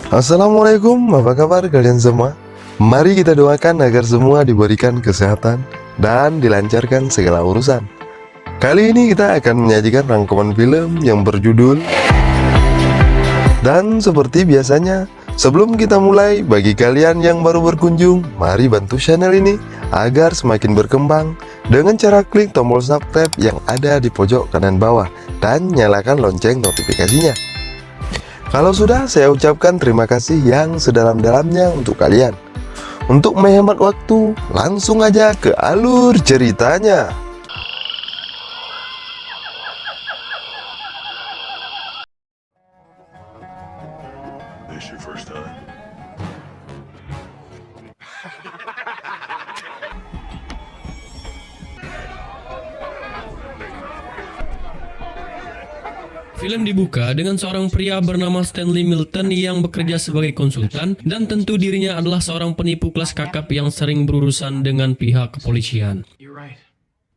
Assalamualaikum, apa kabar kalian semua? Mari kita doakan agar semua diberikan kesehatan dan dilancarkan segala urusan. Kali ini kita akan menyajikan rangkuman film yang berjudul. Dan seperti biasanya, sebelum kita mulai, bagi kalian yang baru berkunjung, mari bantu channel ini agar semakin berkembang dengan cara klik tombol subscribe yang ada di pojok kanan bawah dan nyalakan lonceng notifikasinya. Kalau sudah, saya ucapkan terima kasih yang sedalam-dalamnya untuk kalian. Untuk menghemat waktu, langsung aja ke alur ceritanya. This your first time? Film dibuka dengan seorang pria bernama Stanley Milton yang bekerja sebagai konsultan dan tentu dirinya adalah seorang penipu kelas kakap yang sering berurusan dengan pihak kepolisian. You're right.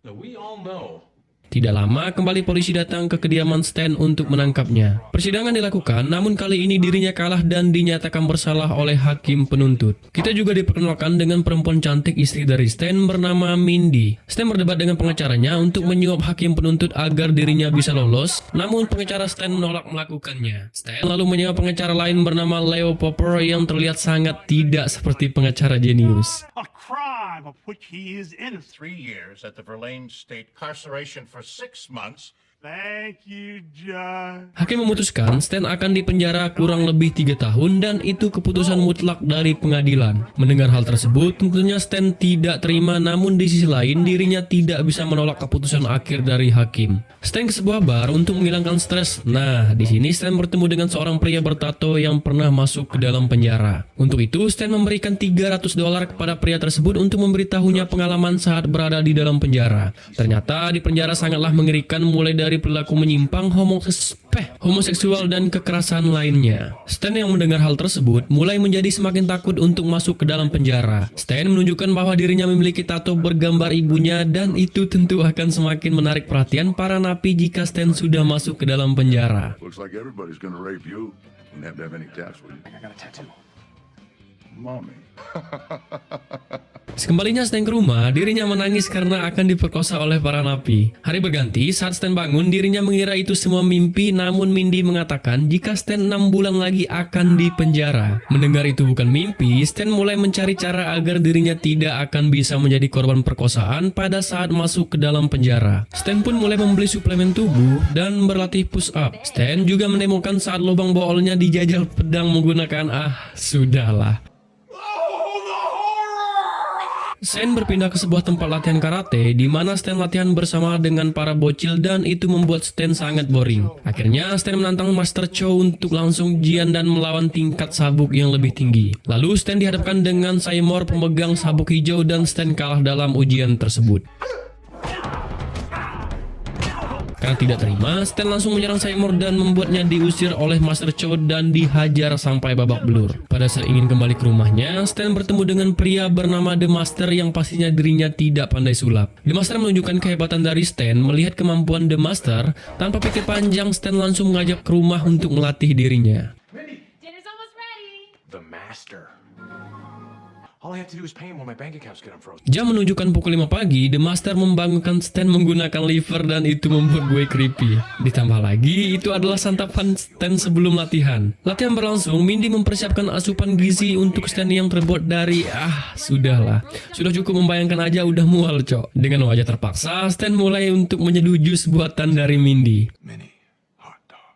No, we all know. Tidak lama kembali polisi datang ke kediaman Stan untuk menangkapnya. Persidangan dilakukan, namun kali ini dirinya kalah dan dinyatakan bersalah oleh hakim penuntut. Kita juga diperkenalkan dengan perempuan cantik istri dari Stan bernama Mindy. Stan berdebat dengan pengacaranya untuk menyuap hakim penuntut agar dirinya bisa lolos, namun pengacara Stan menolak melakukannya. Stan lalu menyewa pengacara lain bernama Leo Popper yang terlihat sangat tidak seperti pengacara jenius. A crime of which he is innocent. 3 years at the Verlaine State Carceration for 6 months. Thank you, Judge. Hakim memutuskan Stan akan dipenjara kurang lebih 3 tahun dan itu keputusan mutlak dari pengadilan. Mendengar hal tersebut, tentunya Stan tidak terima, namun di sisi lain dirinya tidak bisa menolak keputusan akhir dari hakim. Stan ke sebuah bar untuk menghilangkan stres. Nah, di sini Stan bertemu dengan seorang pria bertato yang pernah masuk ke dalam penjara. Untuk itu, Stan memberikan $300 kepada pria tersebut untuk memberitahunya pengalaman saat berada di dalam penjara. Ternyata di penjara sangatlah mengerikan, mulai dari perilaku menyimpang, homoseksual dan kekerasan lainnya. Stan yang mendengar hal tersebut mulai menjadi semakin takut untuk masuk ke dalam penjara. Stan menunjukkan bahwa dirinya memiliki tato bergambar ibunya dan itu tentu akan semakin menarik perhatian para napi jika Stan sudah masuk ke dalam penjara. Looks like everybody's gonna rape you. Wouldn't have to have any tats with you. I got a tattoo. Mommy. Sekembalinya Stan ke rumah, dirinya menangis karena akan diperkosa oleh para napi. Hari berganti, saat Stan bangun, dirinya mengira itu semua mimpi, namun Mindy mengatakan jika Stan 6 bulan lagi akan dipenjara. Mendengar itu bukan mimpi, Stan mulai mencari cara agar dirinya tidak akan bisa menjadi korban perkosaan pada saat masuk ke dalam penjara. Stan pun mulai membeli suplemen tubuh dan berlatih push up. Stan juga menemukan saat lubang boolnya dijajal pedang menggunakan sudahlah. Stan berpindah ke sebuah tempat latihan karate di mana Stan latihan bersama dengan para bocil dan itu membuat Stan sangat boring. Akhirnya Stan menantang Master Chow untuk langsung ujian dan melawan tingkat sabuk yang lebih tinggi. Lalu Stan dihadapkan dengan Seymour pemegang sabuk hijau dan Stan kalah dalam ujian tersebut. Karena tidak terima, Stan langsung menyerang Seymour dan membuatnya diusir oleh Master Chow dan dihajar sampai babak belur. Pada saat ingin kembali ke rumahnya, Stan bertemu dengan pria bernama The Master yang pastinya dirinya tidak pandai sulap. The Master menunjukkan kehebatan dari Stan. Melihat kemampuan The Master, tanpa pikir panjang, Stan langsung mengajak ke rumah untuk melatih dirinya. Dinner's almost ready. The master. All I have to do is pay him when my bank account's get unfrozen. Jam menunjukkan pukul 5 pagi, The Master membangunkan Stan menggunakan liver dan itu membuat gue creepy. Ditambah lagi, itu adalah santapan Stan sebelum latihan. Latihan berlangsung, Mindy mempersiapkan asupan gizi untuk Stan yang terbuat dari sudahlah. Sudah cukup membayangkan aja udah mual, cok. Dengan wajah terpaksa, Stan mulai untuk menyeduh jus buatan dari Mindy. Mini hot dogs.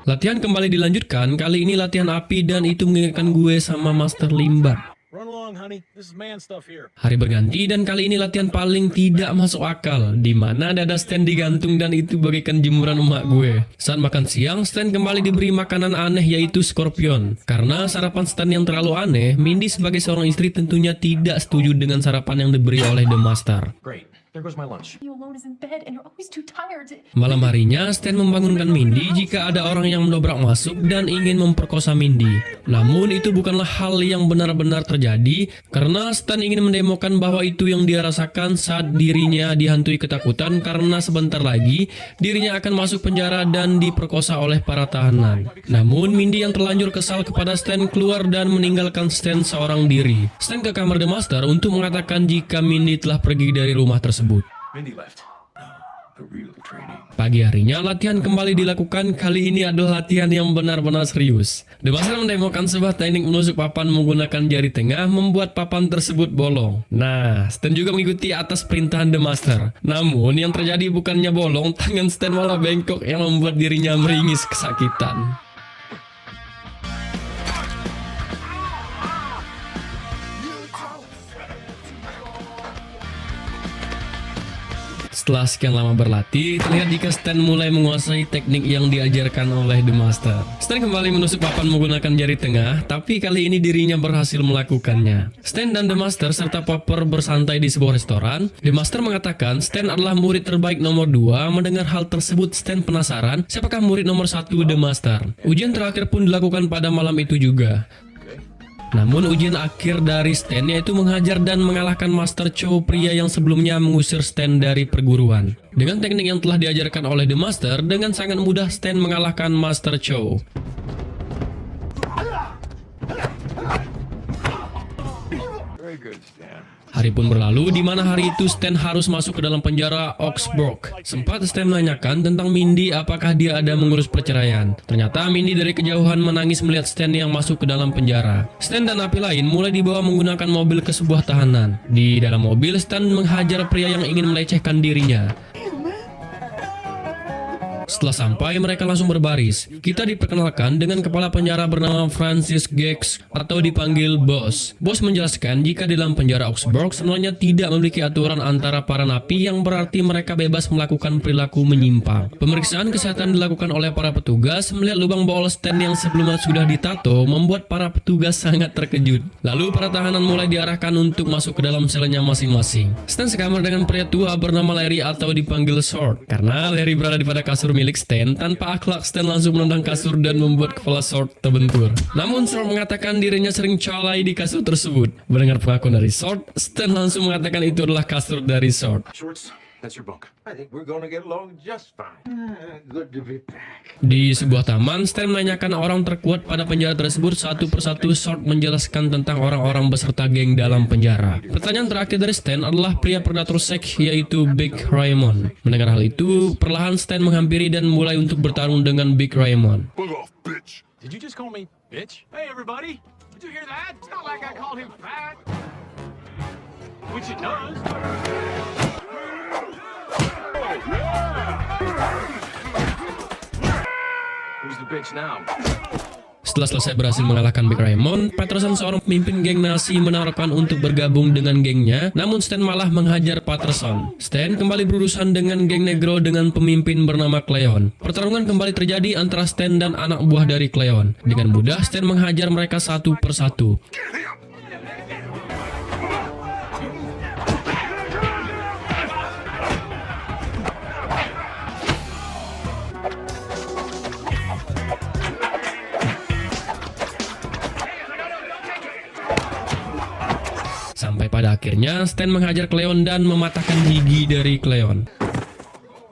Latihan kembali dilanjutkan, kali ini latihan api dan itu mengingatkan gue sama Master Limbat. Run along, honey. This is man stuff here. Hari berganti dan kali ini latihan paling tidak masuk akal, di mana dada Stan digantung dan itu bagaikan jemuran emak gue. Saat makan siang, Stan kembali diberi makanan aneh yaitu skorpion. Karena sarapan Stan yang terlalu aneh, Mindy sebagai seorang istri tentunya tidak setuju dengan sarapan yang diberi oleh The Master. Great. There goes my lunch. You alone is in bed and you're always too tired to... Malam harinya, Stan membangunkan Mindy jika ada orang yang mendobrak masuk dan ingin memperkosa Mindy. Namun itu bukanlah hal yang benar-benar terjadi karena Stan ingin mendemokan bahwa itu yang dia rasakan saat dirinya dihantui ketakutan karena sebentar lagi dirinya akan masuk penjara dan diperkosa oleh para tahanan. Namun Mindy yang terlanjur kesal kepada Stan keluar dan meninggalkan Stan seorang diri. Stan ke kamar The Master untuk mengatakan jika Mindy telah pergi dari rumah tersebut. Mindy left. The real training. Pagi harinya latihan kembali dilakukan, kali ini adalah latihan yang benar-benar serius. The Master mendemokan sebuah teknik menusuk papan menggunakan jari tengah membuat papan tersebut bolong. Nah, Stan juga mengikuti atas perintahan The Master. Namun yang terjadi bukannya bolong, tangan Stan malah bengkok yang membuat dirinya meringis kesakitan. Setelah sekian lama berlatih, terlihat jika Stan mulai menguasai teknik yang diajarkan oleh The Master. Stan kembali menusuk papan menggunakan jari tengah, tapi kali ini dirinya berhasil melakukannya. Stan dan The Master serta Popper bersantai di sebuah restoran. The Master mengatakan Stan adalah murid terbaik nomor 2. Mendengar hal tersebut, Stan penasaran siapakah murid nomor 1 The Master. Ujian terakhir pun dilakukan pada malam itu juga. Namun ujian akhir dari Stan yaitu menghajar dan mengalahkan Master Chow, pria yang sebelumnya mengusir Stan dari perguruan. Dengan teknik yang telah diajarkan oleh The Master, dengan sangat mudah Stan mengalahkan Master Chow. Very good, Stan. Hari pun berlalu, di mana hari itu Stan harus masuk ke dalam penjara Oxbrook. Sempat Stan menanyakan tentang Mindy apakah dia ada mengurus perceraian. Ternyata Mindy dari kejauhan menangis melihat Stan yang masuk ke dalam penjara. Stan dan napi lain mulai dibawa menggunakan mobil ke sebuah tahanan. Di dalam mobil, Stan menghajar pria yang ingin melecehkan dirinya. Setelah sampai, mereka langsung berbaris. Kita diperkenalkan dengan kepala penjara bernama Francis Gex atau dipanggil Bos. Bos menjelaskan jika di dalam penjara Oxbrook sebenarnya tidak memiliki aturan antara para napi yang berarti mereka bebas melakukan perilaku menyimpang. Pemeriksaan kesehatan dilakukan oleh para petugas. Melihat lubang bol Stan yang sebelumnya sudah ditato membuat para petugas sangat terkejut. Lalu para tahanan mulai diarahkan untuk masuk ke dalam selnya masing-masing. Stan sekamar dengan pria tua bernama Larry atau dipanggil Sword. Karena Larry berada di pada kasur milik Stan, tanpa akhlak Stan langsung menendang kasur dan membuat kepala Sword terbentur. Namun Sword mengatakan dirinya sering colai di kasur tersebut. Mendengar pengakuan dari Sword, Stan langsung mengatakan itu adalah kasur dari Sword. Shorts, that's your bunk. I think we're gonna get along just fine. Good to be back. Di sebuah taman, Stan menanyakan orang terkuat pada penjara tersebut. Satu persatu Sword menjelaskan tentang orang-orang beserta geng dalam penjara. Pertanyaan terakhir dari Stan adalah pria predator seks yaitu Big Raymond. Mendengar hal itu, perlahan Stan menghampiri dan mulai untuk bertarung dengan Big Raymond. Bug off, bitch. Did you just call me bitch? Hey, everybody. Did you hear that? It's not like I called him fat. Which it does. Who's the bitch now? Setelah selesai berhasil mengalahkan Big Raymond, Patterson, seorang pemimpin geng Nazi, menawarkan untuk bergabung dengan gengnya, namun Stan malah menghajar Patterson. Stan kembali berurusan dengan geng Negro dengan pemimpin bernama Cleon. Pertarungan kembali terjadi antara Stan dan anak buah dari Cleon. Dengan mudah Stan menghajar mereka satu persatu. Sampai pada akhirnya Stan menghajar Cleon dan mematahkan gigi dari Cleon.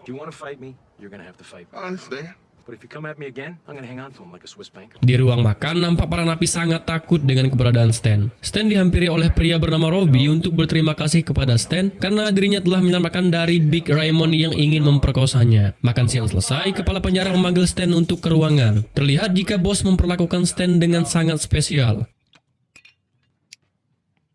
If you want to fight me, you're gonna have to fight me. I understand. But if you come at me again, I'm gonna hang on to him like a Swiss bank. Di ruang makan, nampak para napi sangat takut dengan keberadaan Stan. Stan dihampiri oleh pria bernama Robbie untuk berterima kasih kepada Stan karena dirinya telah menyelamatkan dari Big Raymond yang ingin memperkosanya. Makan siang selesai, kepala penjara memanggil Stan untuk ke ruangan. Terlihat jika bos memperlakukan Stan dengan sangat spesial.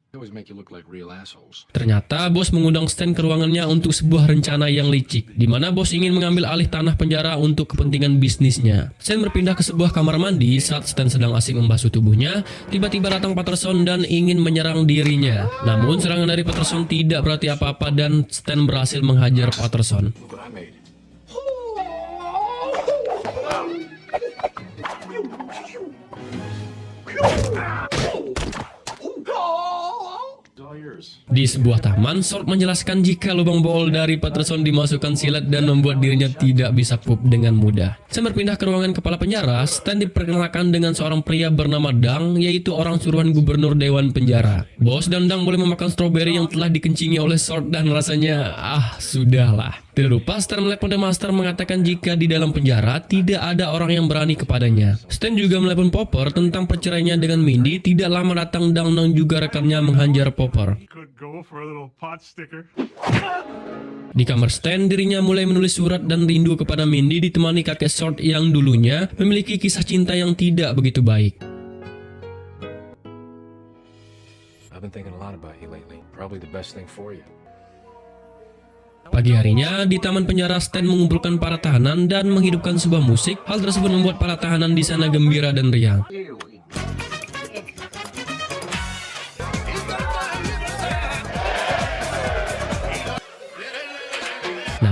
They always make you look like real assholes. Ternyata bos mengundang Stan ke ruangannya untuk sebuah rencana yang licik, di mana bos ingin mengambil alih tanah penjara untuk kepentingan bisnisnya. Stan berpindah ke sebuah kamar mandi saat Stan sedang asik membasuh tubuhnya. Tiba-tiba datang Patterson dan ingin menyerang dirinya. Namun serangan dari Patterson tidak berarti apa-apa dan Stan berhasil menghajar Patterson. But I made it. Di Di sebuah taman, Sword menjelaskan jika lubang bol dari Patterson dimasukkan silet dan membuat dirinya tidak bisa pup dengan mudah. Stan berpindah ke ruangan kepala penjara. Stan diperkenalkan dengan seorang pria bernama Dang, yaitu orang suruhan gubernur dewan penjara. Bos dan Dang boleh memakan stroberi yang telah dikencingi oleh Sword dan rasanya, sudahlah. Tidak lupa, Stan menelepon The Master mengatakan jika di dalam penjara tidak ada orang yang berani kepadanya. Stan juga menelepon Popper tentang perceraiannya dengan Mindy. Tidak lama datang Dang dan juga rekannya menghajar Popper. Could go for a little pot sticker. Di kamar Stan, dirinya mulai menulis surat dan rindu kepada Mindy ditemani kakek Sword yang dulunya memiliki kisah cinta yang tidak begitu baik. I've been thinking a lot about you lately. Probably the best thing for you. Pagi harinya, di taman penjara, Stan mengumpulkan para tahanan dan menghidupkan sebuah musik. Hal tersebut membuat para tahanan di sana gembira dan riang.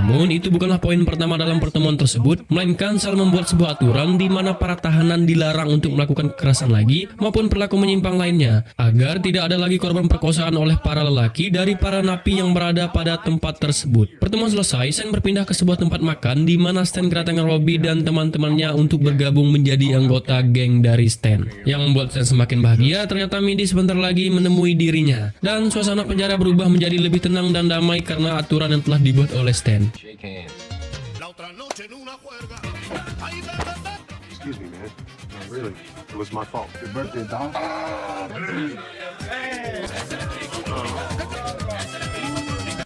Namun, itu bukanlah poin pertama dalam pertemuan tersebut, melainkan Sal membuat sebuah aturan di mana para tahanan dilarang untuk melakukan kekerasan lagi maupun perilaku menyimpang lainnya, agar tidak ada lagi korban perkosaan oleh para lelaki dari para napi yang berada pada tempat tersebut. Pertemuan selesai, Stan berpindah ke sebuah tempat makan di mana Stan kedatangan Robbie dan teman-temannya untuk bergabung menjadi anggota geng dari Stan. Yang membuat Stan semakin bahagia, ternyata Mindy sebentar lagi menemui dirinya, dan suasana penjara berubah menjadi lebih tenang dan damai karena aturan yang telah dibuat oleh Stan. Shake hands. Excuse me, man. No, really, it was my fault. Your birthday, Don?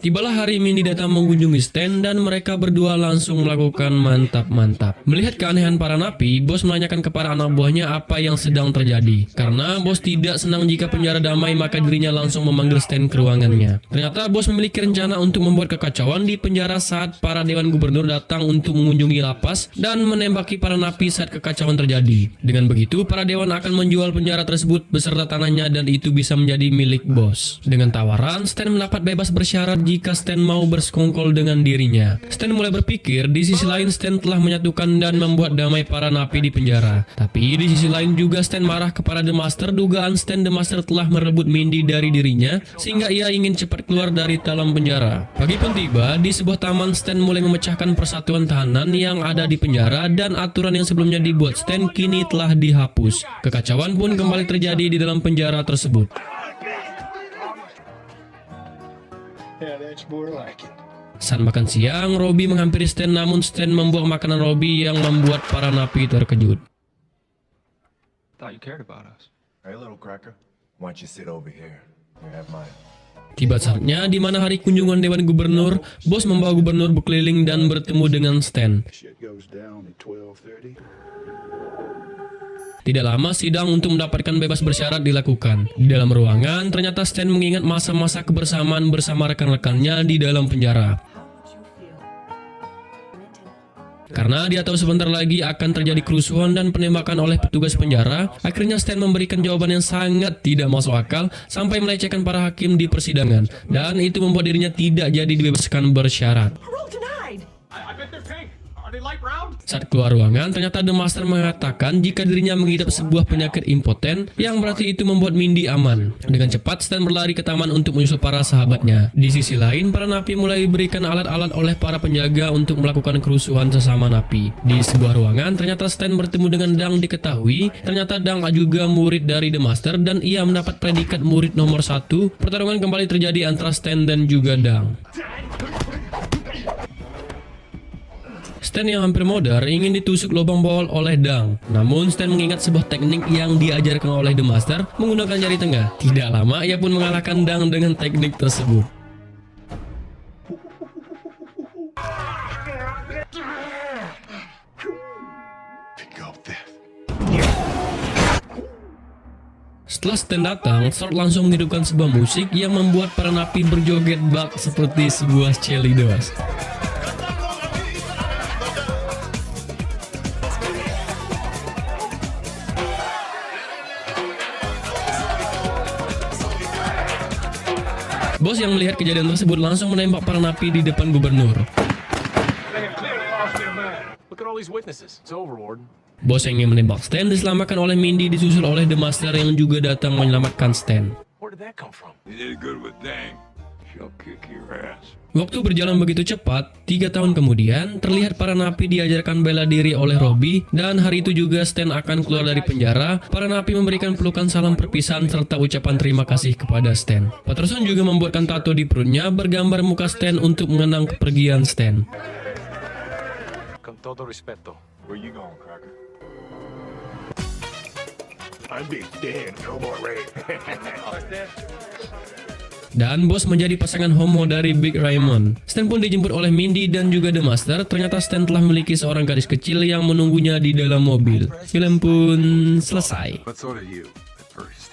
Tibalah hari Mindy datang mengunjungi Stan dan mereka berdua langsung melakukan mantap-mantap. Melihat keanehan para napi, bos menanyakan kepada anak buahnya apa yang sedang terjadi. Karena bos tidak senang jika penjara damai, maka dirinya langsung memanggil Stan ke ruangannya. Ternyata bos memiliki rencana untuk membuat kekacauan di penjara saat para dewan gubernur datang untuk mengunjungi lapas dan menembaki para napi saat kekacauan terjadi. Dengan begitu, para dewan akan menjual penjara tersebut beserta tanahnya dan itu bisa menjadi milik bos. Dengan tawaran, Stan mendapat bebas bersyarat jika Stan mau bersekongkol dengan dirinya. Stan mulai berpikir, di sisi lain Stan telah menyatukan dan membuat damai para napi di penjara. Tapi di sisi lain juga Stan marah kepada The Master. Dugaan Stan The Master telah merebut Mindy dari dirinya sehingga ia ingin cepat keluar dari dalam penjara. Pagi pun tiba, di sebuah taman Stan mulai memecahkan persatuan tahanan yang ada di penjara dan aturan yang sebelumnya dibuat Stan kini telah dihapus. Kekacauan pun kembali terjadi di dalam penjara tersebut. Yeah, that's more like it. Saat makan siang, Robbie menghampiri Stan namun Stan membuang makanan Robbie yang membuat para napi terkejut. Thought you cared about us. Hey, little cracker. Why don't you sit over here? You have mine. Tiba saatnya di mana hari kunjungan Dewan Gubernur, bos membawa gubernur berkeliling dan bertemu dengan Stan. Shit goes down at 12:30. Tidak lama sidang untuk mendapatkan bebas bersyarat dilakukan. Di dalam ruangan, ternyata Stan mengingat masa-masa kebersamaan bersama rekan-rekannya di dalam penjara. Karena dia tahu sebentar lagi akan terjadi kerusuhan dan penembakan oleh petugas penjara, akhirnya Stan memberikan jawaban yang sangat tidak masuk akal sampai melecehkan para hakim di persidangan. Dan itu membuat dirinya tidak jadi dibebaskan bersyarat. Parole denied. I bet they're pink. Are they light brown? Saat keluar ruangan, ternyata The Master mengatakan jika dirinya mengidap sebuah penyakit impoten, yang berarti itu membuat Mindy aman. Dengan cepat, Stan berlari ke taman untuk menyusul para sahabatnya. Di sisi lain, para napi mulai diberikan alat-alat oleh para penjaga untuk melakukan kerusuhan sesama napi. Di sebuah ruangan, ternyata Stan bertemu dengan Dang. Diketahui, ternyata Dang juga murid dari The Master dan ia mendapat predikat murid nomor 1. Pertarungan kembali terjadi antara Stan dan juga Dang. Stan yang hampir modar ingin ditusuk lubang bol oleh Dang. Namun Stan mengingat sebuah teknik yang diajarkan oleh The Master menggunakan jari tengah. Tidak lama ia pun mengalahkan Dang dengan teknik tersebut. Setelah Stan datang, Sword langsung menghidupkan sebuah musik yang membuat para napi berjoget bak seperti sebuah cheerleaders. Bos yang melihat kejadian tersebut langsung menembak para napi di depan gubernur. Look at all these witnesses. It's over, Warden. Bos yang ingin menembak Stan diselamatkan oleh Mindy disusul oleh The Master yang juga datang menyelamatkan Stan. Where did that come from? You did good with Dang. She'll kick your ass. Waktu berjalan begitu cepat, 3 tahun kemudian, terlihat para napi diajarkan bela diri oleh Robbie, dan hari itu juga Stan akan keluar dari penjara. Para napi memberikan pelukan salam perpisahan serta ucapan terima kasih kepada Stan. Patterson juga membuatkan tato di perutnya bergambar muka Stan untuk mengenang kepergian Stan. Con todo respeto. Where you going, Cracker? I'm Big Dan, no more rain. Dan Bos menjadi pasangan homo dari Big Raymond. Stan pun dijemput oleh Mindy dan juga The Master. Ternyata Stan telah memiliki seorang gadis kecil yang menunggunya di dalam mobil. Film pun selesai. What sort of you at first?